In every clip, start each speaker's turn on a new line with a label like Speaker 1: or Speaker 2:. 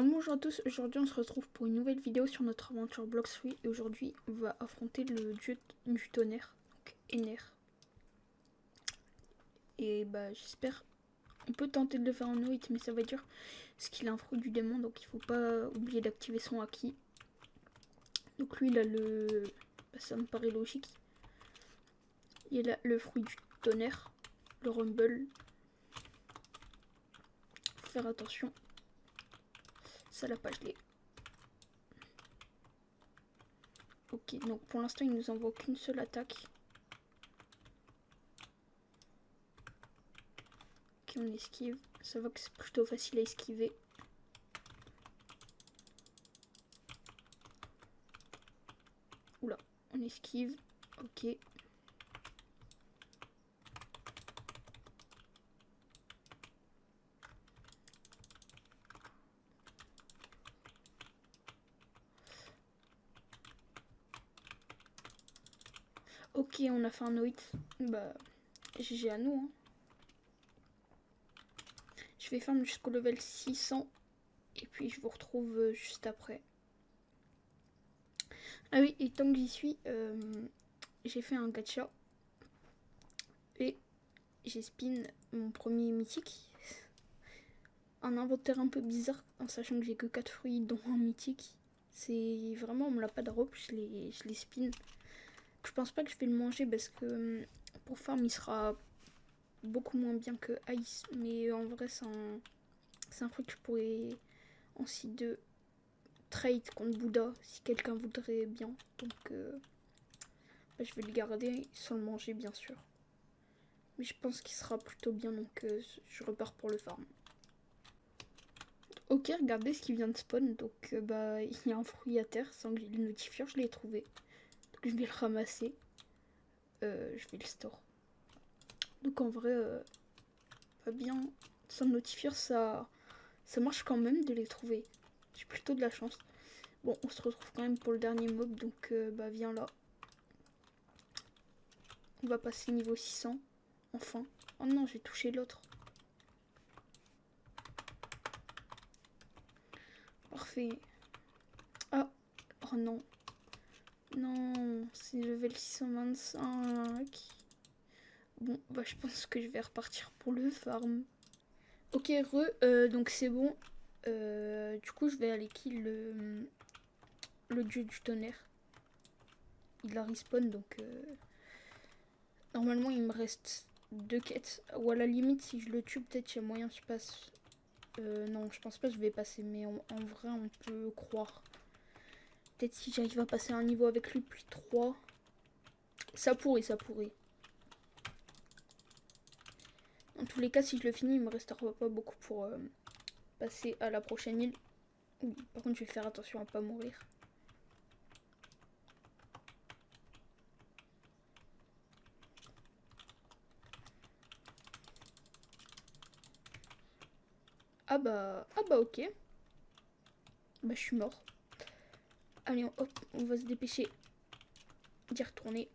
Speaker 1: bien bonjour à tous, aujourd'hui on se retrouve pour une nouvelle vidéo sur notre aventure Blox Fruit et aujourd'hui on va affronter le dieu du tonnerre, donc Ener. Et bah j'espère, on peut tenter de le faire en no hit mais ça va être dur parce qu'il a un fruit du démon donc il faut pas oublier d'activer son haki. Donc lui il a le, bah, ça me paraît logique, il a le fruit du tonnerre, le rumble, faut faire attention, ça l'a pas gelé. Ok, donc pour l'instant il nous envoie qu'une seule attaque. Ok, on esquive. Ça va que c'est plutôt facile à esquiver. Oula, on esquive. Ok. Ok, on a fait un no hit. Bah, GG à nous. Hein. Je vais farm jusqu'au level 600. Et puis je vous retrouve juste après. Ah oui, et tant que j'y suis, j'ai fait un gacha. Et j'ai spin mon premier mythique. Un inventaire un peu bizarre, en sachant que j'ai que 4 fruits, dont un mythique. C'est vraiment, on me l'a pas drop, je les spin. Je pense pas que je vais le manger parce que pour farm il sera beaucoup moins bien que Ice, mais en vrai c'est un fruit que je pourrais en site de trade contre Bouddha si quelqu'un voudrait bien. Donc bah, je vais le garder sans le manger bien sûr. Mais je pense qu'il sera plutôt bien donc je repars pour le farm. Ok, regardez ce qui vient de spawn. Donc bah il y a un fruit à terre sans que j'ai le notifieur, je l'ai trouvé. Donc je vais le ramasser. Je vais le store. Donc en vrai, pas bien. Sans le notifieur, ça marche quand même de les trouver. J'ai plutôt de la chance. Bon, on se retrouve quand même pour le dernier mob, donc bah viens là. On va passer niveau 600. Enfin. Oh non, j'ai touché l'autre. Parfait. Ah. Oh non. Non, c'est level 625. Bon, bah je pense que je vais repartir pour le farm. Ok, donc c'est bon. Du coup, je vais aller kill le dieu du tonnerre. Il a respawn, donc normalement il me reste 2 quêtes. Ou à la limite, si je le tue, peut-être il y a moyen que je passe. Non, je pense pas que je vais passer, mais en vrai, on peut croire. Peut-être si j'arrive à passer un niveau avec lui, puis 3. Ça pourrait, ça pourrait. En tous les cas, si je le finis, il me restera pas beaucoup pour passer à la prochaine île. Oui, par contre, je vais faire attention à pas mourir. Ah bah ok. Bah je suis mort. Allez, hop, on va se dépêcher d'y retourner.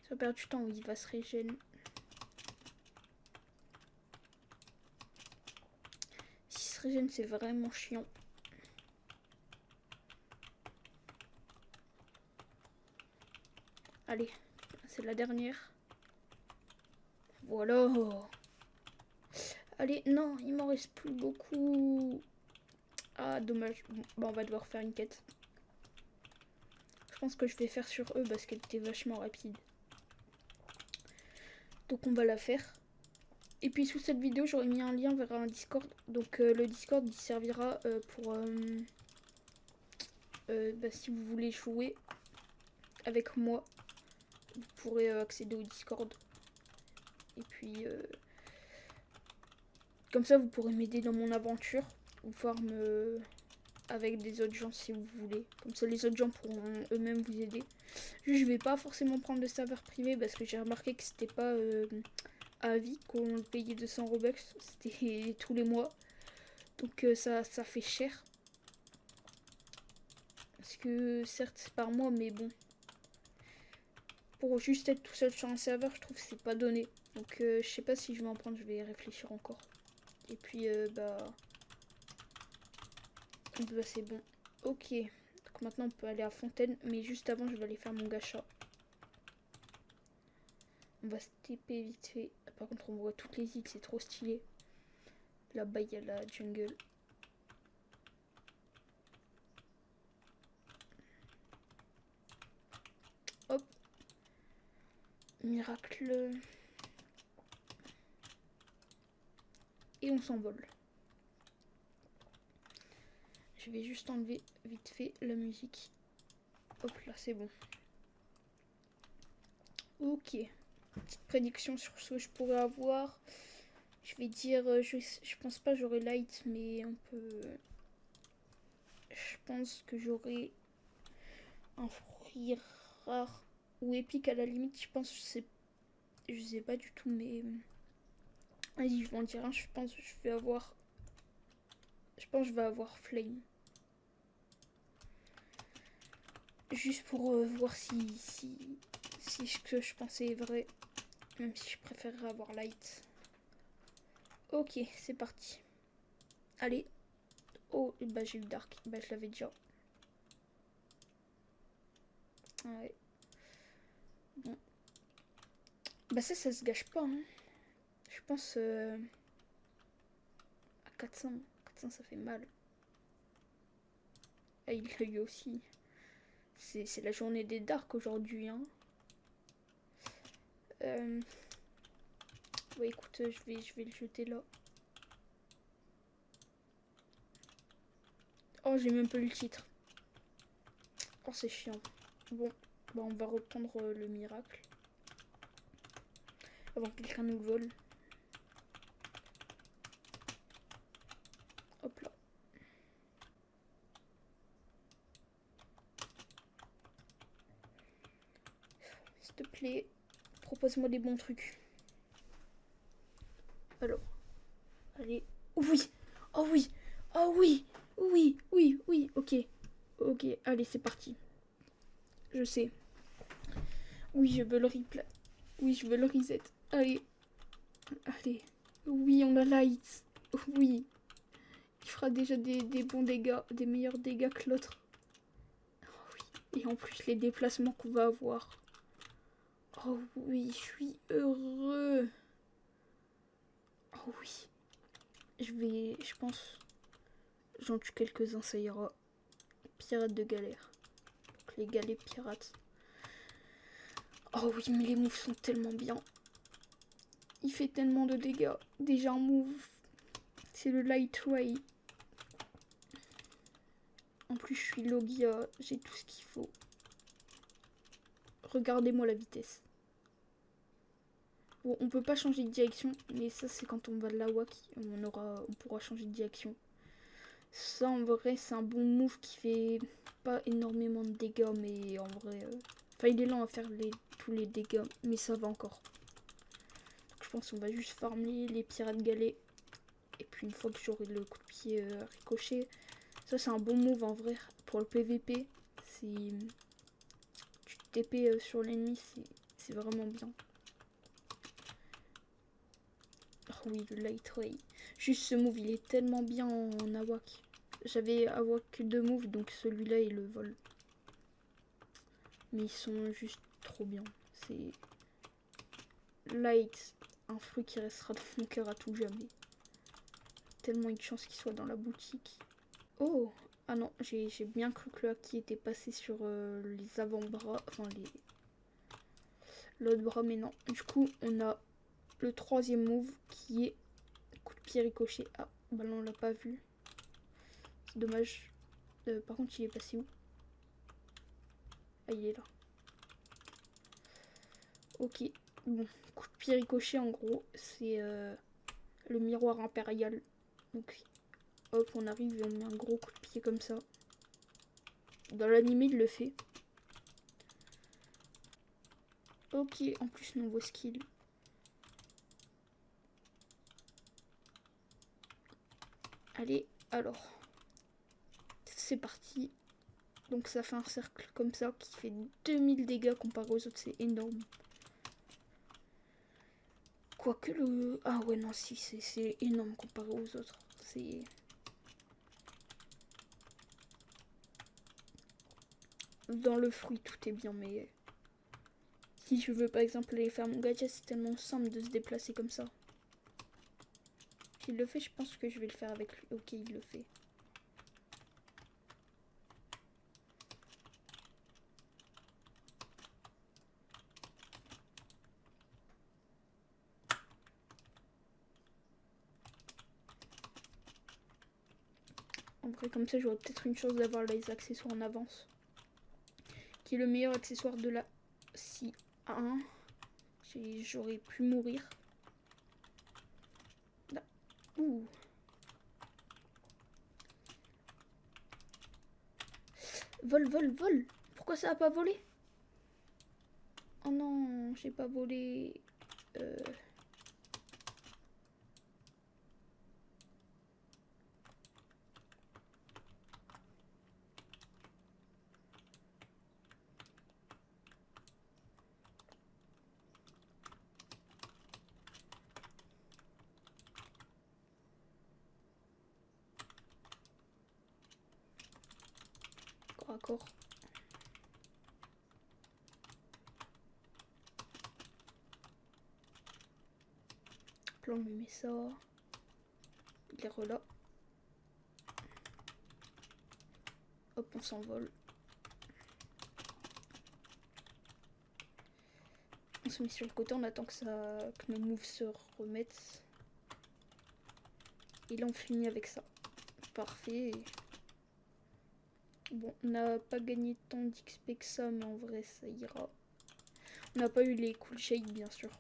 Speaker 1: Ça perd du temps, il va se régénérer. S'il se régène, c'est vraiment chiant. Allez, c'est la dernière. Voilà. Allez, non, il m'en reste plus beaucoup. Ah, dommage. Bon, bah, on va devoir faire une quête. Je pense que je vais faire sur eux parce qu'elle était vachement rapide. Donc on va la faire. Et puis sous cette vidéo, j'aurais mis un lien vers un Discord. Donc le Discord, il servira pour... bah, si vous voulez jouer avec moi, vous pourrez accéder au Discord. Et puis... comme ça, vous pourrez m'aider dans mon aventure. Ou farm avec des autres gens si vous voulez. Comme ça, les autres gens pourront eux-mêmes vous aider. Je vais pas forcément prendre de serveur privé parce que j'ai remarqué que c'était pas à vie qu'on payait 200 Robux. C'était tous les mois. Donc ça fait cher. Parce que certes, c'est par mois, mais bon. Pour juste être tout seul sur un serveur, je trouve que c'est pas donné. Donc je sais pas si je vais en prendre, je vais y réfléchir encore. Et puis, bah c'est bon. Ok. Donc maintenant, on peut aller à Fontaine. Mais juste avant, je vais aller faire mon gacha. On va se TP vite fait. Par contre, on voit toutes les îles, c'est trop stylé. Là-bas, il y a la jungle. Hop. Miracle. Et on s'envole. Je vais juste enlever vite fait la musique. Hop là, c'est bon. Ok. Petite prédiction sur ce que je pourrais avoir. Je vais dire, je pense pas j'aurai light, mais on peut... Je pense que j'aurai un fruit rare ou épique à la limite. Je pense, je sais pas du tout, mais... Vas-y, je vais en dire un. Je pense que je vais avoir... Je pense que je vais avoir Flame. Juste pour voir si ce que je pensais est vrai. Même si je préférerais avoir Light. Ok, c'est parti. Allez. Oh, bah j'ai eu Dark. Bah je l'avais déjà. Ouais. Bon. Bah ça se gâche pas. Hein. Je pense à 400. 400 ça fait mal. Ah, il l'a eu aussi. C'est la journée des Dark aujourd'hui. Hein. Ouais, écoute, je vais le jeter là. Oh, j'ai même pas eu le titre. Oh, c'est chiant. Bon, bah on va reprendre le miracle. Avant que quelqu'un nous vole. Hop là. S'il te plaît, propose-moi des bons trucs. Alors, allez. Oui. Oh oui. Oh oui. Oui, oui, oui. Ok. Ok, allez, c'est parti. Je sais. Oui, je veux le replay. Oui, je veux le reset. Allez. Allez. Oui, on a light. Oui. Il fera déjà des bons dégâts, des meilleurs dégâts que l'autre. Oh oui. Et en plus, les déplacements qu'on va avoir. Oh oui, je suis heureux. Oh oui. Je pense, j'en tue quelques-uns, ça ira. Pirates de galère. Donc les galets pirates. Oh oui, mais les moves sont tellement bien. Il fait tellement de dégâts. Déjà un move, c'est le Light Ray. En plus, je suis Logia, j'ai tout ce qu'il faut. Regardez-moi la vitesse. Bon, on peut pas changer de direction, mais ça c'est quand on va de la WAC, on pourra changer de direction. Ça en vrai c'est un bon move qui fait pas énormément de dégâts, mais en vrai... Enfin il est lent à faire tous les dégâts, mais ça va encore. Donc, je pense qu'on va juste farmer les pirates galets. Et puis une fois que j'aurai le coup de pied ricochet, ça c'est un bon move en vrai pour le PVP. Si tu TP sur l'ennemi, c'est vraiment bien. Oh oui, le Light Ray. Juste ce move, il est tellement bien en Awak. J'avais Awak que 2 moves, donc celui-là, il le vole. Mais ils sont juste trop bien. C'est Light, un fruit qui restera dans mon cœur à tout jamais. Tellement une chance qu'il soit dans la boutique. Oh! Ah non, j'ai bien cru que le hack qui était passé sur les avant-bras, enfin l'autre bras, mais non. Du coup, on a le 3e move qui est coup de pied ricochet. Ah, bah là on l'a pas vu. C'est dommage. Par contre, il est passé où? Ah, il est là. Ok. Bon, coup de pied ricochet, en gros, c'est le miroir impérial. Donc, hop, on arrive et on met un gros coup de pied comme ça. Dans l'anime, il le fait. Ok, en plus, nouveau skill. Allez, alors. C'est parti. Donc ça fait un cercle comme ça qui fait 2000 dégâts comparé aux autres, c'est énorme. Quoique le... Ah ouais, non, si, c'est énorme comparé aux autres. C'est... Dans le fruit, tout est bien, mais... Si je veux, par exemple, aller faire mon gadget, c'est tellement simple de se déplacer comme ça. S'il le fait, je pense que je vais le faire avec lui. Ok, il le fait. En vrai, comme ça, j'aurais peut-être une chance d'avoir les accessoires en avance. Qui est le meilleur accessoire de la... Si 1, j'aurais pu mourir. Là. Ouh. Vol, vol, vol. Pourquoi ça a pas volé? Oh non, j'ai pas volé. Corps à corps. Là, on lui met ça. Il est relâ. Hop, on s'envole. On se met sur le côté, on attend que nos moves se remettent. Et là, on finit avec ça. Parfait. Bon, on n'a pas gagné tant d'XP que ça, mais en vrai, ça ira. On n'a pas eu les cool shakes, bien sûr.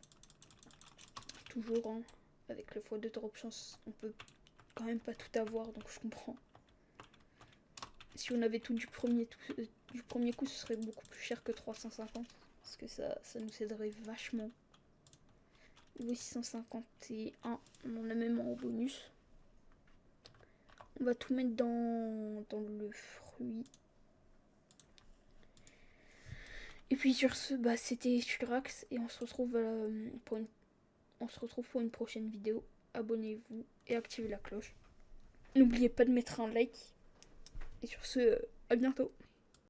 Speaker 1: Toujours, hein. Avec le x2 drop chance, on peut quand même pas tout avoir, donc je comprends. Si on avait tout du premier coup, ce serait beaucoup plus cher que 350. Parce que ça nous aiderait vachement. Niveau 651, on a même en bonus. On va tout mettre dans le fruit. Et puis sur ce, bah, c'était Shurax et on se retrouve pour une prochaine vidéo. Abonnez-vous et activez la cloche. N'oubliez pas de mettre un like. Et sur ce, à bientôt.